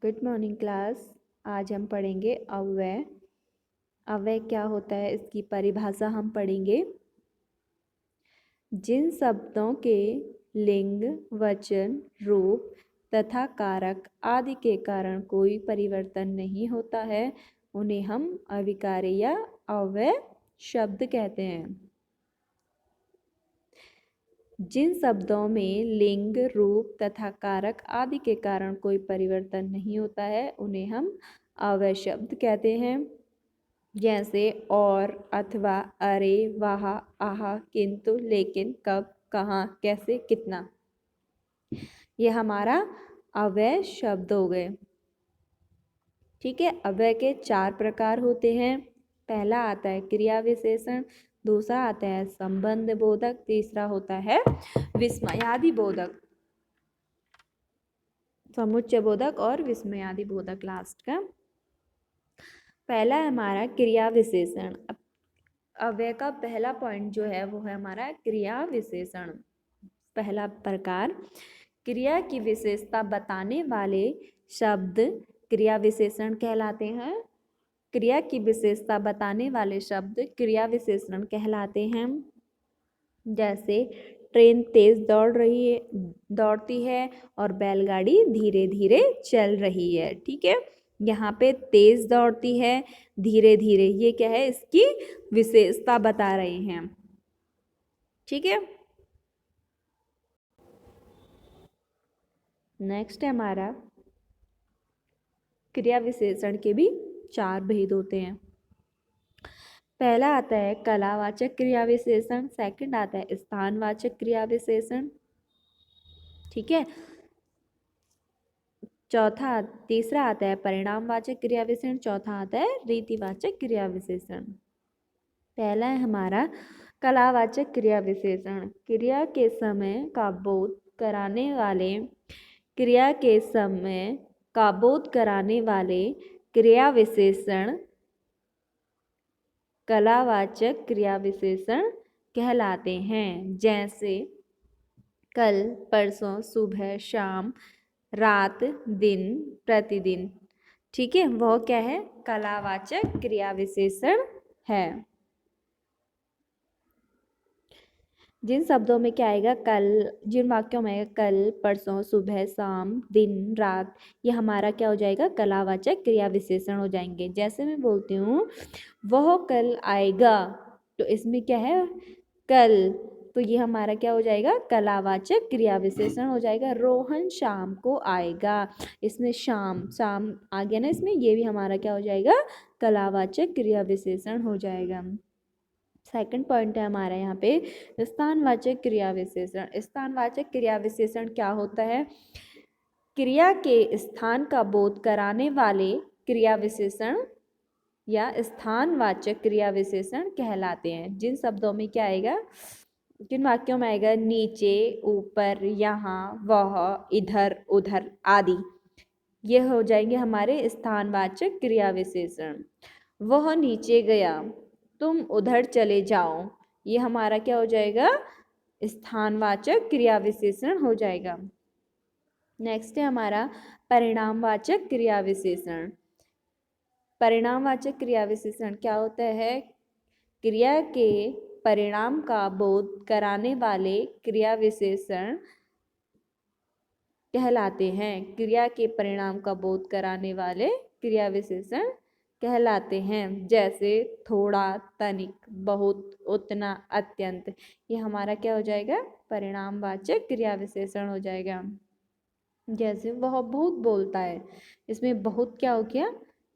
Good morning class. आज हम पढ़ेंगे अव्यय। अव्यय क्या होता है इसकी परिभाषा हम पढ़ेंगे। जिन शब्दों के लिंग, वचन, रूप तथा कारक आदि के कारण कोई परिवर्तन नहीं होता है उन्हें हम अविकारी या अव्यय शब्द कहते हैं। जिन शब्दों में लिंग, रूप तथा कारक आदि के कारण कोई परिवर्तन नहीं होता है उन्हें हम अव्यय शब्द कहते हैं। जैसे और, अथवा, अरे, वाह, आहा, किंतु, लेकिन, कब, कहाँ, कैसे, कितना, ये हमारा अव्यय शब्द हो गए। ठीक है। अव्यय के 4 प्रकार होते हैं। पहला आता है क्रिया विशेषण, दूसरा आता है संबंध बोधक, तीसरा होता है विस्मयादि बोधक, समुच्चय बोधक और विस्मयादि बोधक लास्ट का। पहला है हमारा क्रिया विशेषण। अव्यय का पहला पॉइंट जो है वो है हमारा क्रिया विशेषण। पहला प्रकार, क्रिया की विशेषता बताने वाले शब्द क्रिया विशेषण कहलाते हैं। क्रिया की विशेषता बताने वाले शब्द क्रिया विशेषण कहलाते हैं। जैसे ट्रेन तेज दौड़ती है और बैलगाड़ी धीरे धीरे चल रही है। ठीक है। यहाँ पे तेज दौड़ती है, धीरे धीरे, ये क्या है, इसकी विशेषता बता रहे हैं। ठीक है। नेक्स्ट है हमारा क्रिया विशेषण के भी 4 भेद होते हैं। पहला आता है कलावाचक क्रिया विशेषण, सेकंड आता है स्थानवाचक क्रिया विशेषण। ठीक है। तीसरा आता है परिणामवाचक क्रिया विशेषण, चौथा आता है रीतिवाचक क्रिया विशेषण। पहला है हमारा कलावाचक क्रिया विशेषण। क्रिया के समय का बोध कराने वाले क्रिया विशेषण कलावाचक क्रिया विशेषण कहलाते हैं। जैसे कल, परसों, सुबह, शाम, रात, दिन, प्रतिदिन। ठीक है। वह क्या है, कलावाचक क्रिया विशेषण है। जिन शब्दों में क्या आएगा, जिन वाक्यों में आएगा कल, परसों, सुबह, शाम, दिन, रात, ये हमारा क्या हो जाएगा, कलावाचक क्रिया विशेषण हो जाएंगे। जैसे मैं बोलती हूँ वह कल आएगा, तो इसमें क्या है, कल, तो ये हमारा क्या हो जाएगा, कलावाचक क्रिया विशेषण हो जाएगा। रोहन शाम को आएगा, इसमें शाम शाम आ गया ना इसमें, ये भी हमारा क्या हो जाएगा, कलावाचक क्रिया विशेषण हो जाएगा। सेकंड पॉइंट है हमारा यहाँ पे स्थानवाचक क्रिया विशेषण। स्थानवाचक क्रिया विशेषण क्या होता है, क्रिया के स्थान का बोध कराने वाले क्रिया विशेषण या स्थानवाचक क्रिया विशेषण कहलाते हैं। जिन शब्दों में क्या आएगा, किन वाक्यों में आएगा, नीचे, ऊपर, यहाँ, वह, इधर, उधर आदि, ये हो जाएंगे हमारे स्थानवाचक क्रिया विशेषण। वह नीचे गया, तुम उधर चले जाओ, ये हमारा क्या हो जाएगा, स्थानवाचक क्रिया विशेषण हो जाएगा। नेक्स्ट है हमारा परिणामवाचक क्रिया विशेषण। परिणामवाचक क्रिया विशेषण क्या होता है, क्रिया के परिणाम का बोध कराने वाले क्रिया विशेषण कहलाते हैं। क्रिया के परिणाम का बोध कराने वाले क्रिया विशेषण कहलाते हैं। जैसे थोड़ा, तनिक, बहुत, उतना, अत्यंत, ये हमारा क्या हो जाएगा, परिणामवाचक क्रिया विशेषण हो जाएगा। जैसे वह बहुत बोलता है, इसमें बहुत क्या हो गया,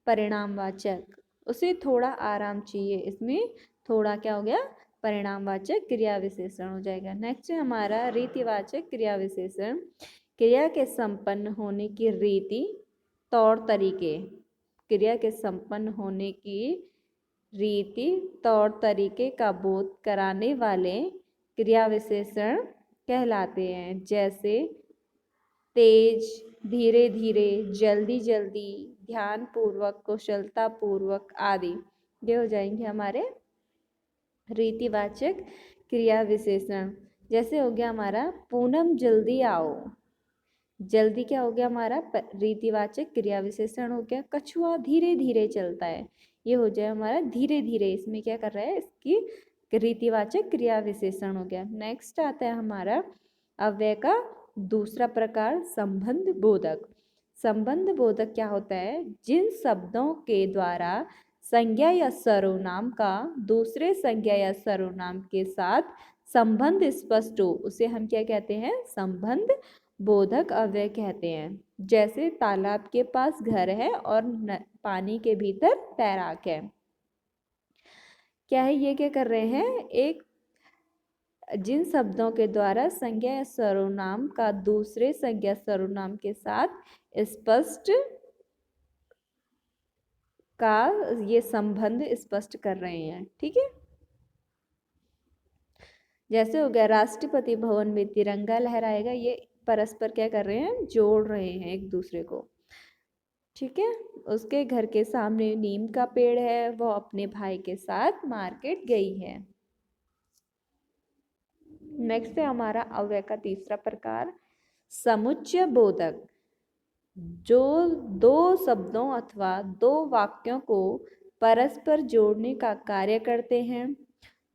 परिणामवाचक। उसे थोड़ा आराम चाहिए, इसमें थोड़ा क्या हो गया, परिणामवाचक क्रिया विशेषण हो जाएगा। नेक्स्ट है हमारा रीतिवाचक क्रिया विशेषण। क्रिया के संपन्न होने की रीति, तौर तरीके, क्रिया के संपन्न होने की रीति, तौर तरीके का बोध कराने वाले क्रिया विशेषण कहलाते हैं। जैसे तेज, धीरे धीरे, जल्दी जल्दी, ध्यान पूर्वक, कुशलता पूर्वक आदि, ये हो जाएंगे हमारे रीतिवाचक क्रिया विशेषण। जैसे हो गया हमारा पूनम जल्दी आओ, जल्दी क्या हो गया हमारा रीतिवाचक क्रिया विशेषण हो गया। कछुआ धीरे धीरे चलता है, ये हो जाए हमारा धीरे धीरे, इसमें क्या कर रहा है, इसकी रीतिवाचक क्रिया विशेषण हो गया। नेक्स्ट आता है हमारा अव्यय का दूसरा प्रकार संबंध बोधक। संबंध बोधक क्या होता है, जिन शब्दों के द्वारा संज्ञा या सर्वनाम का दूसरे संज्ञा या सर्वनाम के साथ संबंध स्पष्ट हो, उसे हम क्या कहते हैं, संबंध बोधक अव्यय कहते हैं। जैसे तालाब के पास घर है और पानी के भीतर तैराक है। क्या है, ये क्या कर रहे हैं, एक जिन शब्दों के द्वारा संज्ञा या सर्वनाम का दूसरे संज्ञा सर्वनाम के साथ स्पष्ट का ये संबंध स्पष्ट कर रहे हैं। ठीक है, जैसे हो गया राष्ट्रपति भवन में तिरंगा लहराएगा, ये परस्पर क्या कर रहे हैं, जोड़ रहे हैं एक दूसरे को। ठीक है, उसके घर के सामने नीम का पेड़ है, वो अपने भाई के साथ मार्केट गई है। नेक्स्ट है हमारा अव्यय का तीसरा प्रकार समुच्चय बोधक। जो दो शब्दों अथवा दो वाक्यों को परस्पर जोड़ने का कार्य करते हैं,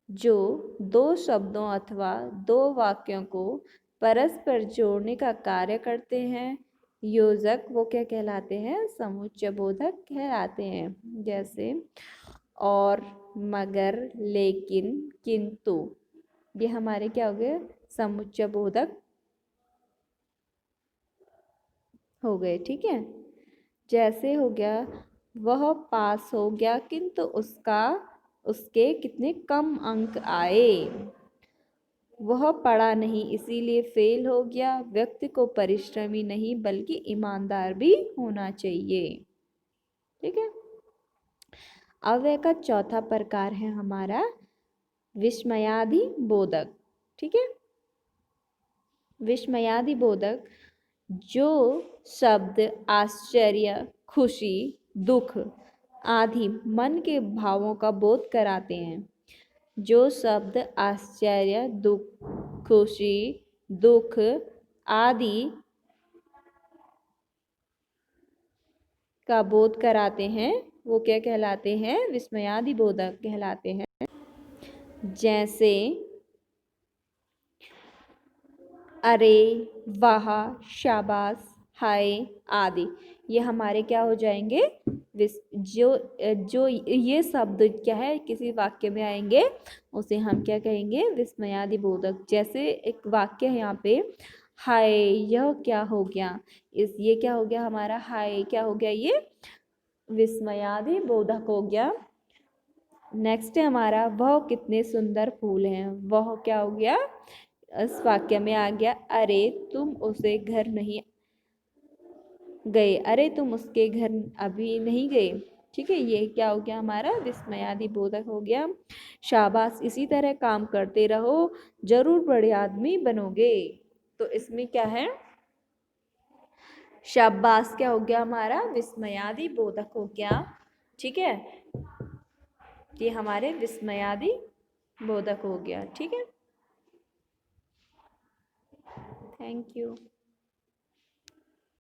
जो दो शब्दों अथवा दो वाक्यों को परस्पर जोड़ने का कार्य करते हैं, योजक वो क्या कहलाते हैं, समुच्चय बोधक कहलाते हैं। जैसे और, मगर, लेकिन, किंतु, ये हमारे क्या हो गए, समुच्चय बोधक हो गए। ठीक है, जैसे हो गया वह पास हो गया किंतु उसके कितने कम अंक आए। वह पढ़ा नहीं इसीलिए फेल हो गया। व्यक्ति को परिश्रमी नहीं बल्कि ईमानदार भी होना चाहिए। ठीक है, अव्यय का चौथा प्रकार है हमारा विस्मयादि बोधक। ठीक है, विस्मयादि बोधक जो शब्द आश्चर्य, खुशी, दुख आदि मन के भावों का बोध कराते हैं। जो शब्द आश्चर्य, दुख, खुशी, दुख आदि का बोध कराते हैं, वो क्या कहलाते हैं, विस्मयादि बोधक कहलाते हैं। जैसे अरे, वाह, शाबाश, हाय आदि, ये हमारे क्या हो जाएंगे, जो जो ये शब्द क्या है किसी वाक्य में आएंगे, उसे हम क्या कहेंगे, विस्मयादि बोधक। जैसे एक वाक्य है यहाँ पे, हाय यह क्या हो गया, ये क्या हो गया हमारा, हाय क्या हो गया, ये विस्मयादि बोधक हो गया। नेक्स्ट है हमारा वह कितने सुंदर फूल हैं, वह क्या हो गया, इस वाक्य में आ गया, अरे तुम उसे घर नहीं गए, अरे तुम उसके घर अभी नहीं गए। ठीक है, ये क्या हो गया हमारा, विस्मयादि बोधक हो गया। शाबाश, इसी तरह काम करते रहो, जरूर बड़े आदमी बनोगे। तो इसमें क्या है, शाबाश क्या हो गया हमारा, विस्मयादि बोधक हो गया। ठीक है, ये हमारे विस्मयादि बोधक हो गया। ठीक है, थैंक यू।